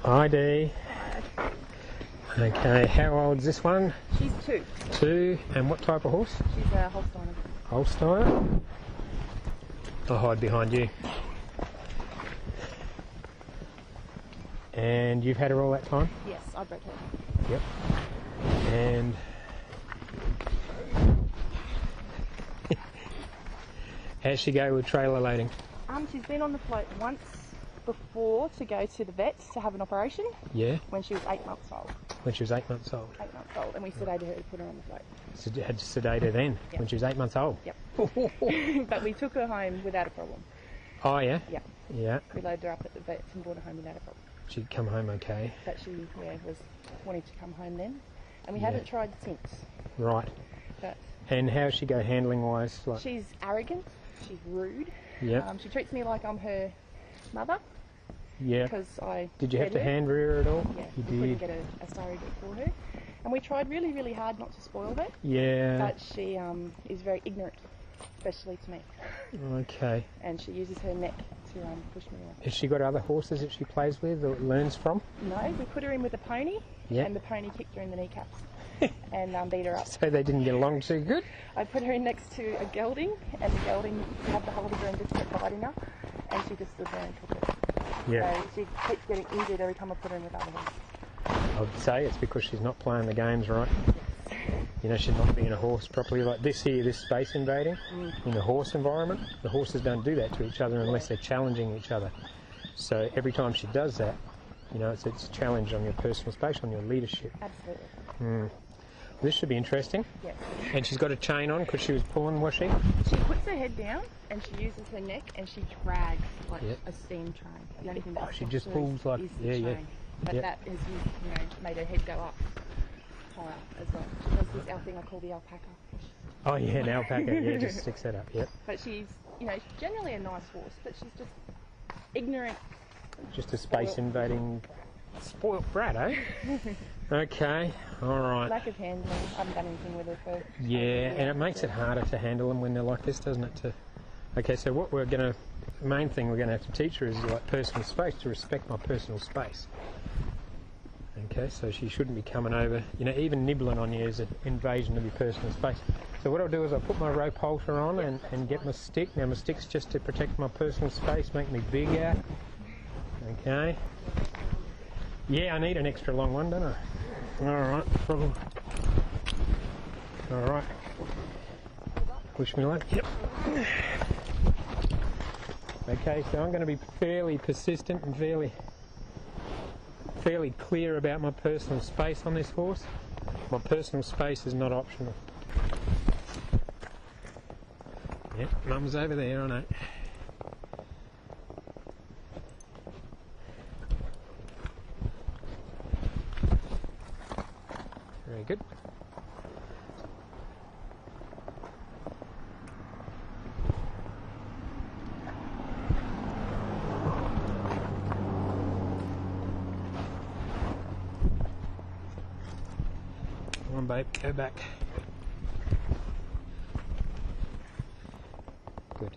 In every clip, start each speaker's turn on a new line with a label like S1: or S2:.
S1: Hi Dee.
S2: Hi.
S1: Okay, how old's this one?
S2: She's 2.
S1: 2. And what type of horse?
S2: She's a Holstein.
S1: Holstein. I'll hide behind you. And you've had her all that time?
S2: Yes, I bred her.
S1: Yep. And how's she go with trailer loading?
S2: She's been on the float once before to go to the vets to have an operation.
S1: Yeah.
S2: When she was 8 months old.
S1: When she was 8 months old?
S2: 8 months old, and we sedated her to put her on the float.
S1: So you had to sedate her then,
S2: Yep.
S1: when she was 8 months old?
S2: Yep. But we took her home without a problem.
S1: Oh yeah?
S2: Yeah.
S1: Yeah.
S2: We loaded her up at the vets and brought her home without a problem.
S1: She'd come home okay?
S2: But she was wanting to come home then. And we
S1: Yeah.
S2: haven't tried since.
S1: Right.
S2: But
S1: And how's she go handling wise? Like,
S2: she's arrogant, she's rude.
S1: yeah.
S2: She treats me like I'm her mother.
S1: Yeah.
S2: Because I
S1: Did you have to
S2: bred her.
S1: hand rear her at all?
S2: Yeah,
S1: You
S2: we couldn't
S1: did.
S2: get a surrogate for her. And we tried really, really hard not to spoil her,
S1: Yeah.
S2: but she is very ignorant, especially to me.
S1: Okay.
S2: And she uses her neck to push me around.
S1: Has she got other horses that she plays with or learns from?
S2: No, we put her in with a pony,
S1: Yeah.
S2: and the pony kicked her in the kneecaps and beat her up.
S1: So they didn't get along too good?
S2: I put her in next to a gelding, and the gelding had the hold of her and just kept biting her, and she just stood there and took it.
S1: Yeah.
S2: So she keeps getting injured every time I put her in with other horses.
S1: I would say it's because she's not playing the games right. You know, she's not being a horse properly. Like this here, this space invading in the horse environment, the horses don't do that to each other unless they're challenging each other. So every time she does that, you know, it's a challenge on your personal space, on your leadership.
S2: Absolutely.
S1: This should be interesting.
S2: Yes.
S1: And she's got a chain on because she was pulling, was she?
S2: She puts her head down and she uses her neck and she drags like
S1: Yep.
S2: a steam train. The only thing
S1: Oh,
S2: that
S1: she just
S2: stops her
S1: pulls like-
S2: is
S1: yeah,
S2: the
S1: yeah.
S2: chain. But
S1: Yep.
S2: that has made her head go up higher as well. She does this our thing I call the alpaca.
S1: Oh yeah, an alpaca. Yeah, just sticks that up. Yep.
S2: But she's generally a nice horse, but she's just ignorant.
S1: Just a space invading spoilt brat, eh? Okay, all right.
S2: Lack of handling. I haven't done anything with her for.
S1: Yeah, and it makes it harder to handle them when they're like this, doesn't it? Okay, so what the main thing we're gonna have to teach her is like personal space, to respect my personal space. Okay, so she shouldn't be coming over, even nibbling on you is an invasion of your personal space. So what I'll do is I'll put my rope halter on and get my stick. Now my stick's just to protect my personal space, make me bigger. Okay. Yeah, I need an extra long one, don't I? Alright, problem. Alright. Push me luck. Yep. Okay, so I'm going to be fairly persistent and fairly clear about my personal space on this horse. My personal space is not optional. Yep, Mum's over there, I know. Very good. Come on, babe, go back. Good.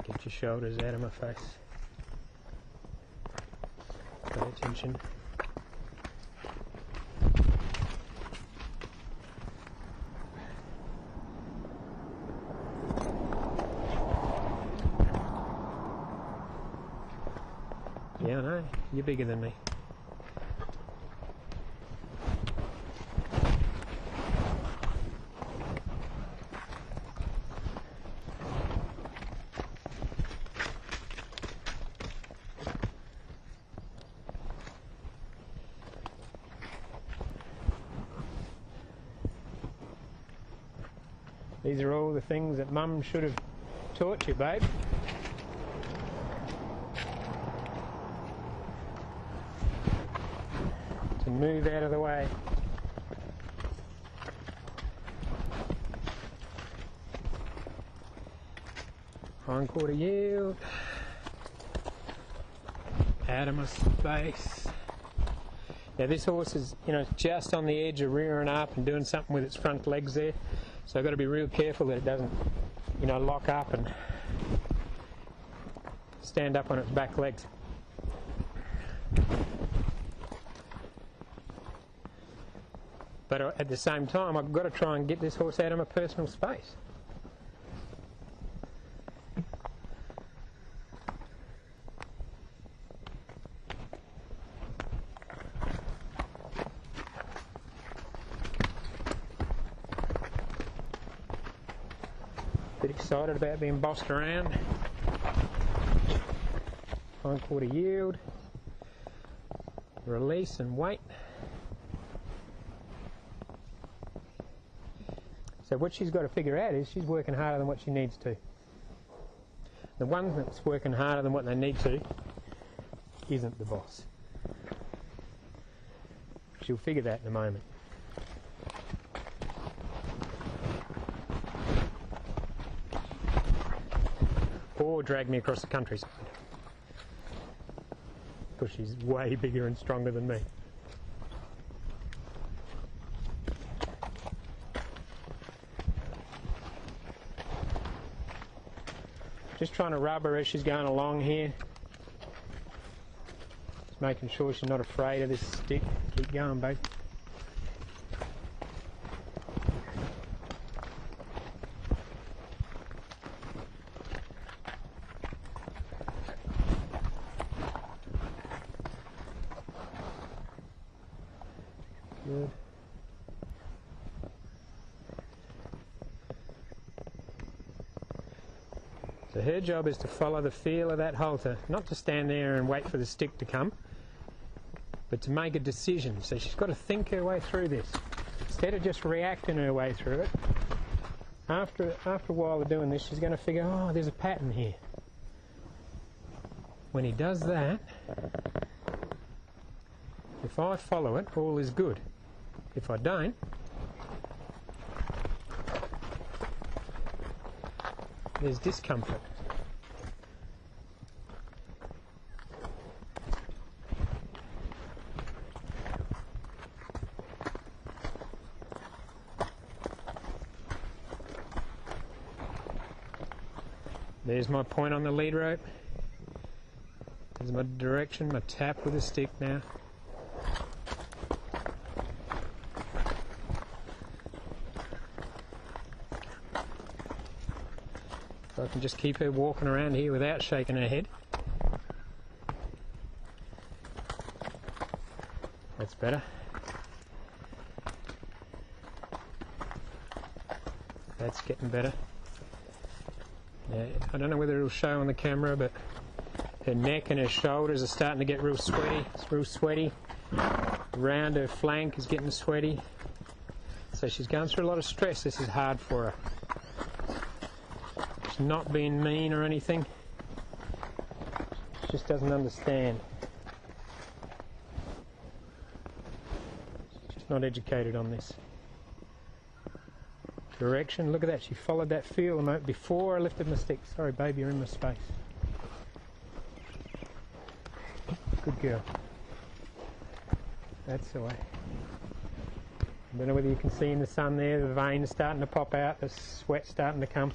S1: Get your shoulders out of my face. Pay attention. Yeah, I know. You're bigger than me. These are all the things that Mum should have taught you, babe. To move out of the way. Hind quarter yield. out of my space. Now this horse is, just on the edge of rearing up and doing something with its front legs there. So I've got to be real careful that it doesn't, lock up and stand up on its back legs. But at the same time, I've got to try and get this horse out of my personal space. Bit excited about being bossed around. Hindquarter yield. Release and wait. So what she's got to figure out is she's working harder than what she needs to. The one that's working harder than what they need to isn't the boss. She'll figure that in a moment. Or drag me across the countryside. Because she's way bigger and stronger than me. Just trying to rub her as she's going along here. Just making sure she's not afraid of this stick. Keep going, babe. Good. So her job is to follow the feel of that halter, not to stand there and wait for the stick to come, but to make a decision. So she's got to think her way through this, instead of just reacting her way through it. After a while of doing this, she's going to figure, oh, there's a pattern here. When he does that, if I follow it, all is good. If I don't, there's discomfort. There's my point on the lead rope. There's my direction, my tap with a stick now. So I can just keep her walking around here without shaking her head. That's better. That's getting better. Yeah, I don't know whether it'll show on the camera, but her neck and her shoulders are starting to get real sweaty. It's real sweaty. Around her flank is getting sweaty. So she's going through a lot of stress. This is hard for her. She's not being mean or anything. She just doesn't understand. She's just not educated on this. Direction, look at that, she followed that feel a moment before I lifted my stick. Sorry babe, you're in my space. Good girl. That's the way. I don't know whether you can see in the sun there, the veins starting to pop out, the sweat starting to come.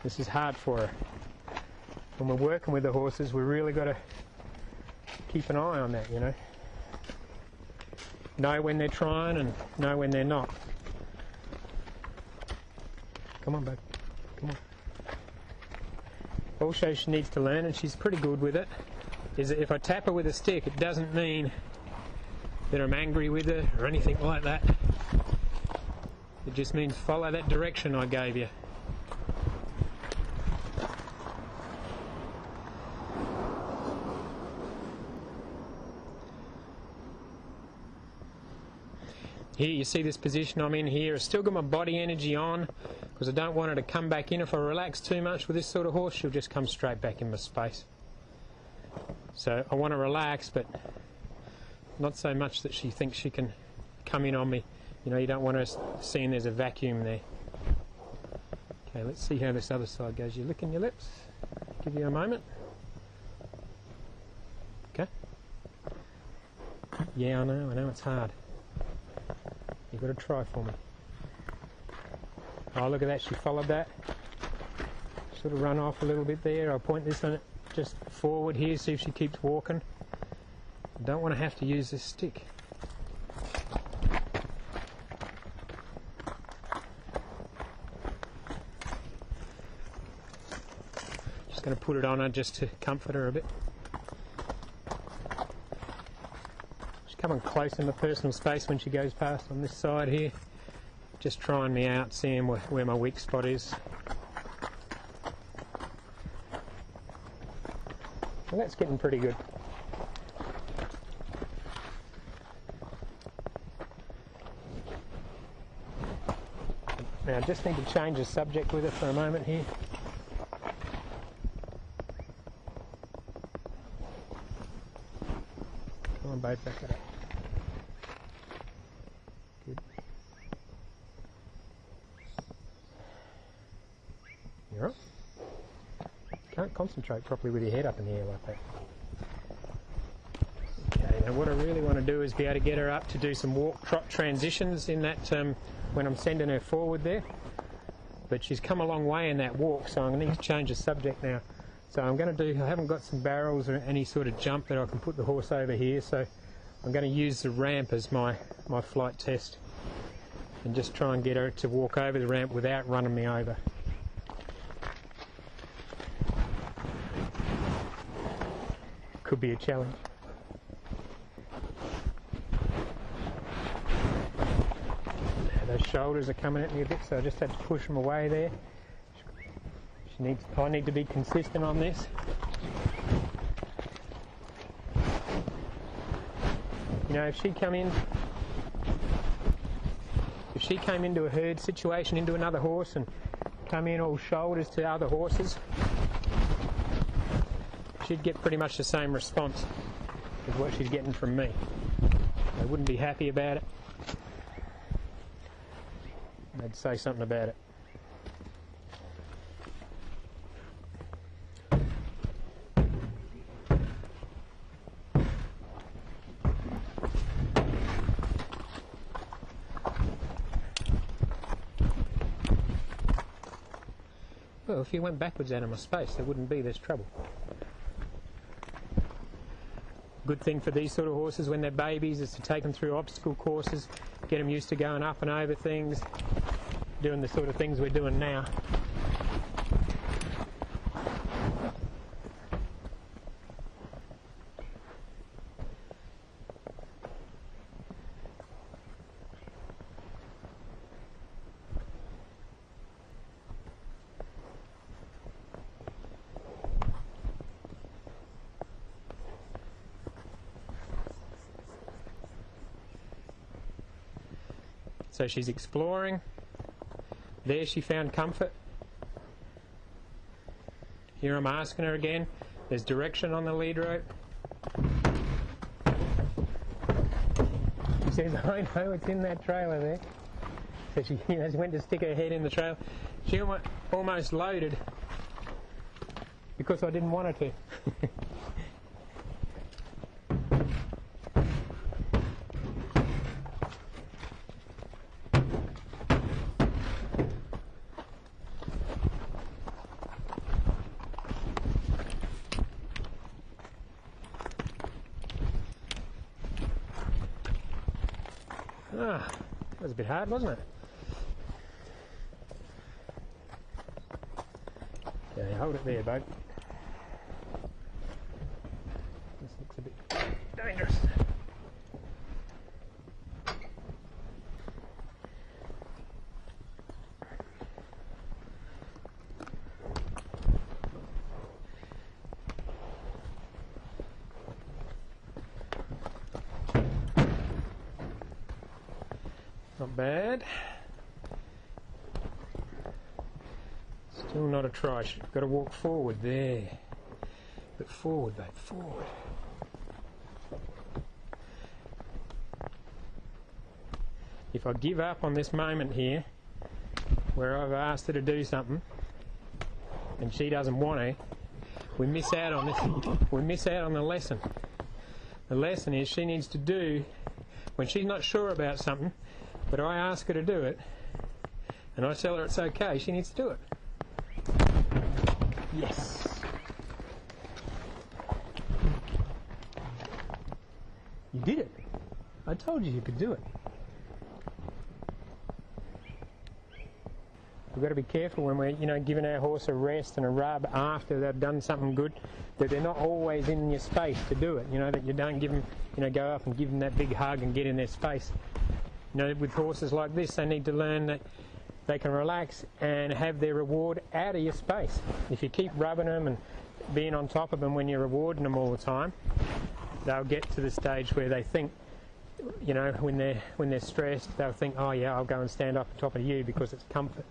S1: This is hard for her. When we're working with the horses, we've really got to keep an eye on that, you know. Know when they're trying and know when they're not. Come on, babe. Come on. Also, she needs to learn, and she's pretty good with it, is that if I tap her with a stick, it doesn't mean that I'm angry with her or anything like that. It just means follow that direction I gave you. Here, you see this position I'm in here. I've still got my body energy on because I don't want her to come back in. If I relax too much with this sort of horse, she'll just come straight back in my space. So I want to relax, but not so much that she thinks she can come in on me. You know, you don't want her seeing there's a vacuum there. Okay, let's see how this other side goes. You're licking your lips. give you a moment. Okay. Yeah, I know it's hard. You've got to try for me. Oh, look at that, she followed that. Sort of run off a little bit there. I'll point this on it just forward here, see if she keeps walking. I don't want to have to use this stick. Just going to put it on her just to comfort her a bit. She's coming close in the personal space when she goes past on this side here. Just trying me out, seeing where my weak spot is. Well, that's getting pretty good. Now I just need to change the subject with her for a moment here. Come on, babe, back it up. Good. You all right? Can't concentrate properly with your head up in the air like that. Okay, now what I really want to do is be able to get her up to do some walk-trot transitions in that when I'm sending her forward there. But she's come a long way in that walk, so I'm going to need to change the subject now. So I'm going to do, I haven't got some barrels or any sort of jump that I can put the horse over here, so I'm going to use the ramp as my flight test and just try and get her to walk over the ramp without running me over. Could be a challenge. Now those shoulders are coming at me a bit, so I just had to push them away there. I need to be consistent on this. You know, if she came into a herd situation, into another horse, and come in all shoulders to other horses, she'd get pretty much the same response as what she's getting from me. They wouldn't be happy about it. They'd say something about it. Well, if you went backwards out of my space, there wouldn't be this trouble. Good thing for these sort of horses when they're babies is to take them through obstacle courses, get them used to going up and over things, doing the sort of things we're doing now. So she's exploring. There she found comfort. Here I'm asking her again. There's direction on the lead rope. She says, I know it's in that trailer there. So she, she went to stick her head in the trailer. She almost loaded because I didn't want her to. Ah, that was a bit hard, wasn't it? Yeah, hold it there, bud. This looks a bit dangerous. Not bad. Still not a try. She's got to walk forward there. But forward, babe, forward. If I give up on this moment here, where I've asked her to do something, and she doesn't want to, we miss out on this. We miss out on the lesson. The lesson is she needs to do, when she's not sure about something, but I ask her to do it, and I tell her it's okay, she needs to do it. Yes. You did it. I told you could do it. We've got to be careful when we're, giving our horse a rest and a rub after they've done something good, that they're not always in your space to do it. That you don't give them, go up and give them that big hug and get in their space. With horses like this, they need to learn that they can relax and have their reward out of your space. If you keep rubbing them and being on top of them when you're rewarding them all the time, they'll get to the stage where they think, when they're stressed, they'll think, oh yeah, I'll go and stand up on top of you because it's comfort.